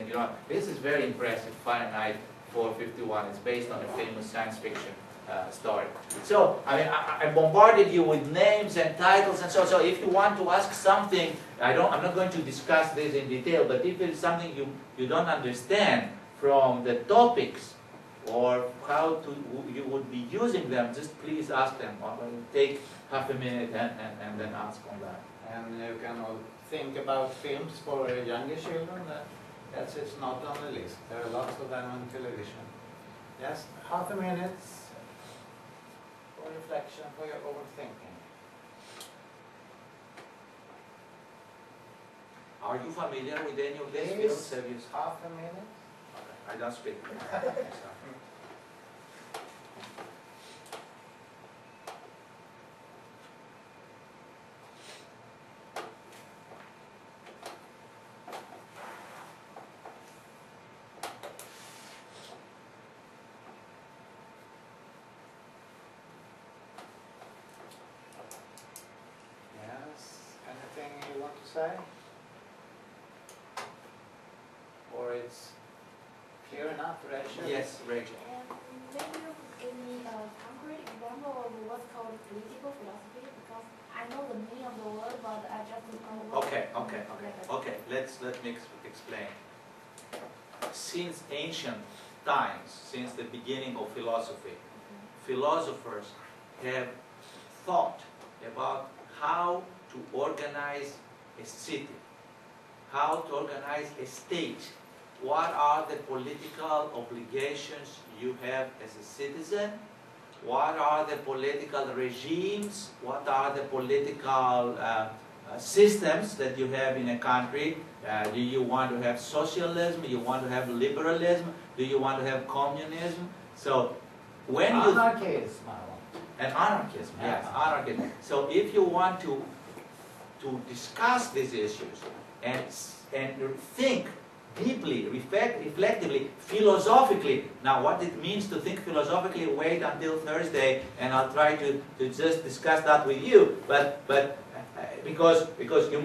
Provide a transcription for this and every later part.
you know, this is very impressive, Fahrenheit 451. It's based on a famous science fiction story. So, I mean, I bombarded you with names and titles and so if you want to ask something, I'm not going to discuss this in detail, but if it's something you don't understand from the topics or how you would be using them, just please ask them. Take half a minute and then ask on that. And you can all think about films for younger children. It's not on the list. There are lots of them on television. Just half a minute for reflection, for your overthinking. Are you familiar with any of these Please, films? half a minute. Okay. I don't speak. Anything you want to say? Or it's clear enough, Rachel? Yes, Rachel. Maybe you could give me a concrete example of what's called political philosophy, because I know the meaning of the word, but I just don't know what. Okay. Let me explain. Since ancient times, since the beginning of philosophy, philosophers have thought about how to organize a city, how to organize a state. What are the political obligations you have as a citizen? What are the political regimes? What are the political systems that you have in a country? Do you want to have socialism? Do you want to have liberalism? Do you want to have communism? So when anarchism. And anarchism, yes, anarchism. So if you want to discuss these issues and think deeply, reflectively, philosophically. Now, what it means to think philosophically, wait until Thursday, and I'll try to just discuss that with you. But because you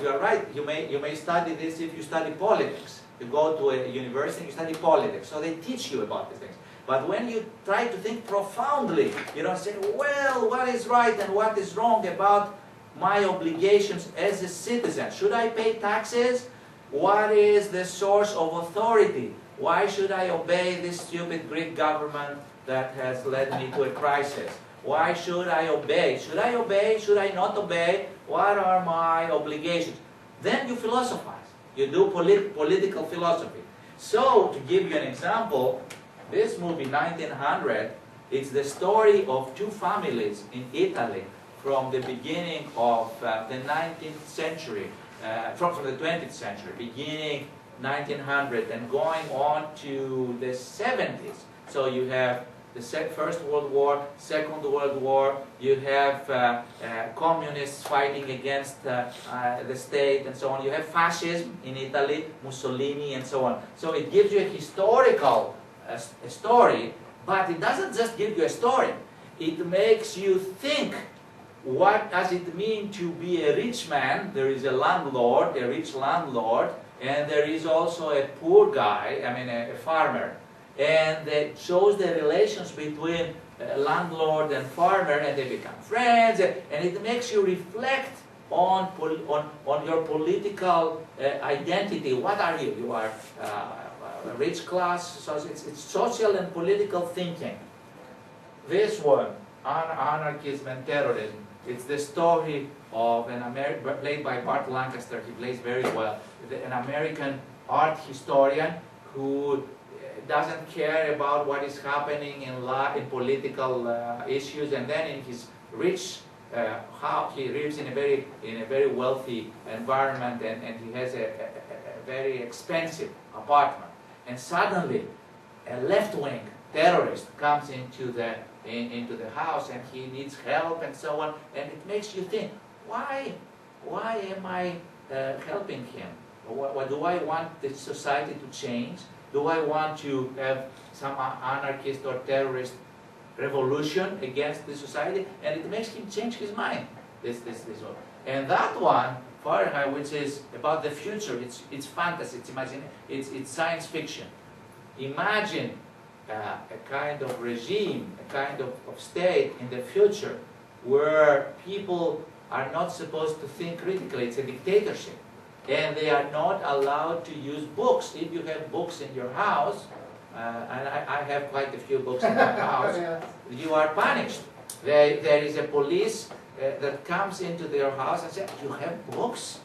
are right, you may study this if you study politics. You go to a university, you study politics, so they teach you about these things. But when you try to think profoundly, you don't say, well, what is right and what is wrong about my obligations as a citizen? Should I pay taxes? What is the source of authority? Why should I obey this stupid Greek government that has led me to a crisis? Why should I obey? Should I obey? Should I not obey? What are my obligations? Then you philosophize. You do political philosophy. So, to give you an example, this movie, 1900, it's the story of two families in Italy from the beginning of the 19th century, from the 20th century, beginning 1900 and going on to the 70s. So you have the First World War, Second World War, you have communists fighting against the state and so on. You have fascism in Italy, Mussolini and so on. So it gives you a historical a story, but it doesn't just give you a story. It makes you think, what does it mean to be a rich man? There is a landlord, a rich landlord, and there is also a poor guy, I mean a farmer. And it shows the relations between landlord and farmer, and they become friends, and it makes you reflect on your political identity. What are you? You are a rich class, so it's social and political thinking. This one, Anarchism and Terrorism, it's the story of an American, played by Burt Lancaster. He plays very well. An American art historian who doesn't care about what is happening in political issues, and then in his rich house, he lives in a very wealthy environment, and he has a very expensive apartment. And suddenly, a left-wing terrorist comes into the house, and he needs help and so on. And it makes you think, why am I helping him? What do I want the society to change? Do I want to have some anarchist or terrorist revolution against the society? And it makes him change his mind. This one. And that one Fahrenheit, which is about the future. It's fantasy. It's science fiction. Imagine a kind of regime, a kind of state in the future where people are not supposed to think critically. It's a dictatorship. And they are not allowed to use books. If you have books in your house, and I have quite a few books in my house, you are punished. There is a police that comes into their house and says, "You have books?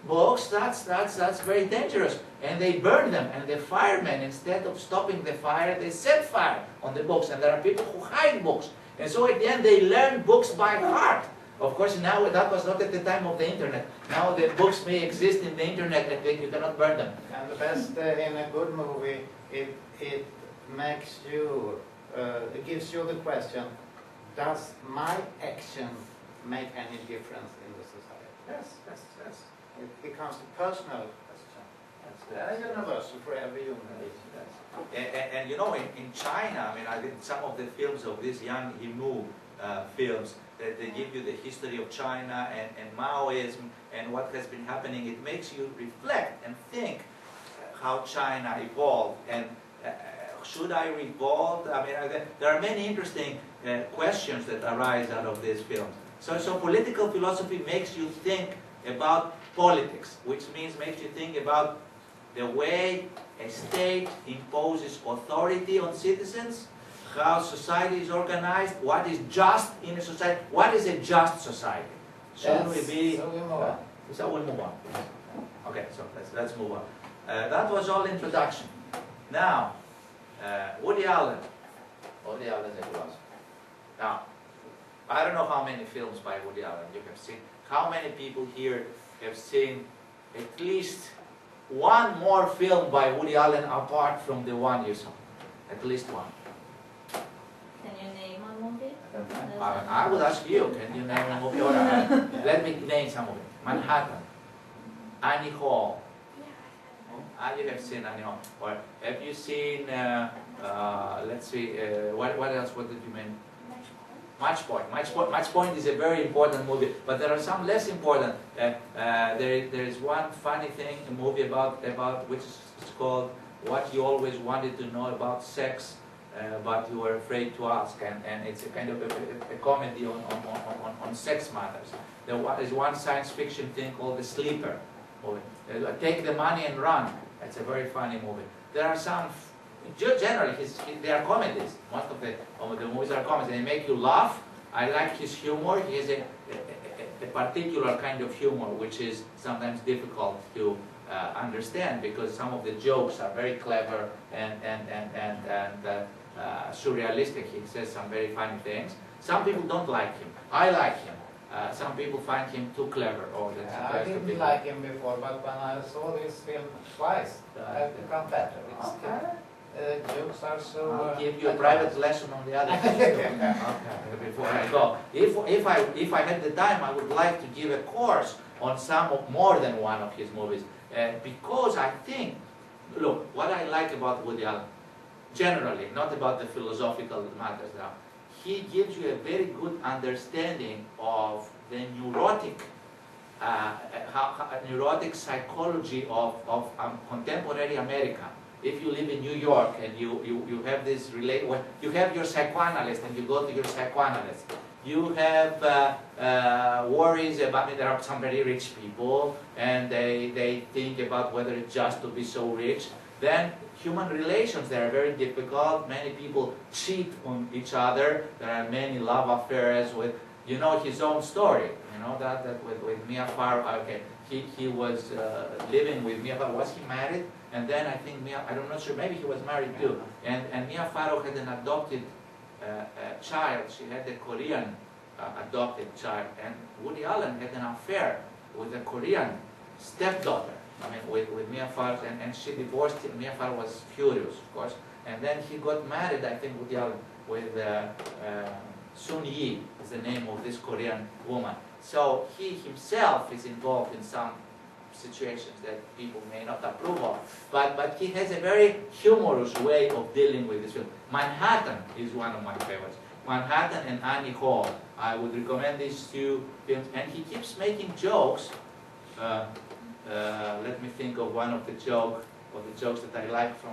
Books? That's very dangerous." And they burn them. And the firemen, instead of stopping the fire, they set fire on the books. And there are people who hide books. And so at the end, they learn books by heart. Of course, now that was not at the time of the internet. Now the books may exist in the internet and you cannot burn them. And the best in a good movie, it makes you, it gives you the question, does my action make any difference in the society? Yes. It becomes a personal question. That's universal for every human being. And you know, in China, I mean, I think some of the films of these Yang Yimou films, that they give you the history of China and Maoism and what has been happening. It makes you reflect and think how China evolved, and should I revolt? I mean, there are many interesting questions that arise out of these films. So political philosophy makes you think about politics, which means makes you think about the way a state imposes authority on citizens, how society is organized, what is just in a society, what is a just society. Should we be... So we move on. So we'll move on. Okay, so let's move on. That was all introduction. Now, Woody Allen. Woody Allen is a philosopher. Now, I don't know how many films by Woody Allen you have seen. How many people here have seen at least one more film by Woody Allen apart from the one you saw? At least one. Can you name one movie? I would ask you, can you name a movie? Or, let me name some of it. Manhattan, Annie Hall. You have seen Annie Hall. Or have you seen, let's see, what else, what did you mean? Match Point. Match Point is a very important movie, but there are some less important. There is one funny thing, a movie about which is called What You Always Wanted to Know About Sex, but you were afraid to ask, and it's a kind of a comedy on sex matters. There is one science fiction thing called The Sleeper movie. Take the Money and Run. It's a very funny movie. There are some, generally, they are comedies. Most of the movies are comedies. They make you laugh. I like his humor. He has a particular kind of humor, which is sometimes difficult to understand, because some of the jokes are very clever and surrealistic. He says some very funny things. Some people don't like him. I like him. Some people find him too clever. I didn't like him before, but when I saw this film twice, I've become better. Jokes are so... I'll give you a private lesson on the other thing. Okay, before I go. If I had the time, I would like to give a course on more than one of his movies. Because I think, look, what I like about Woody Allen, generally, not about the philosophical matters now, he gives you a very good understanding of the neurotic psychology of contemporary America. If you live in New York and you have this you have your psychoanalyst and you go to your psychoanalyst. You have worries about, I mean, there are some very rich people and they think about whether it's just to be so rich. Then human relations, they are very difficult. Many people cheat on each other. There are many love affairs with, you know, his own story. You know that with Mia Farrow. Okay, he was living with Mia Farrow. Was he married? And then I think I'm not sure, maybe he was married too. And Mia Farrow had an adopted child. She had a Korean adopted child. And Woody Allen had an affair with a Korean stepdaughter. I mean, with Mia Farrow, and she divorced him. Mia Farrow was furious, of course. And then he got married, I think, Woody Allen, with Sun Yi, is the name of this Korean woman. So he himself is involved in some situations that people may not approve of. But he has a very humorous way of dealing with this film. Manhattan is one of my favorites. Manhattan and Annie Hall. I would recommend these two films. And he keeps making jokes Let me think of one of the jokes that I like from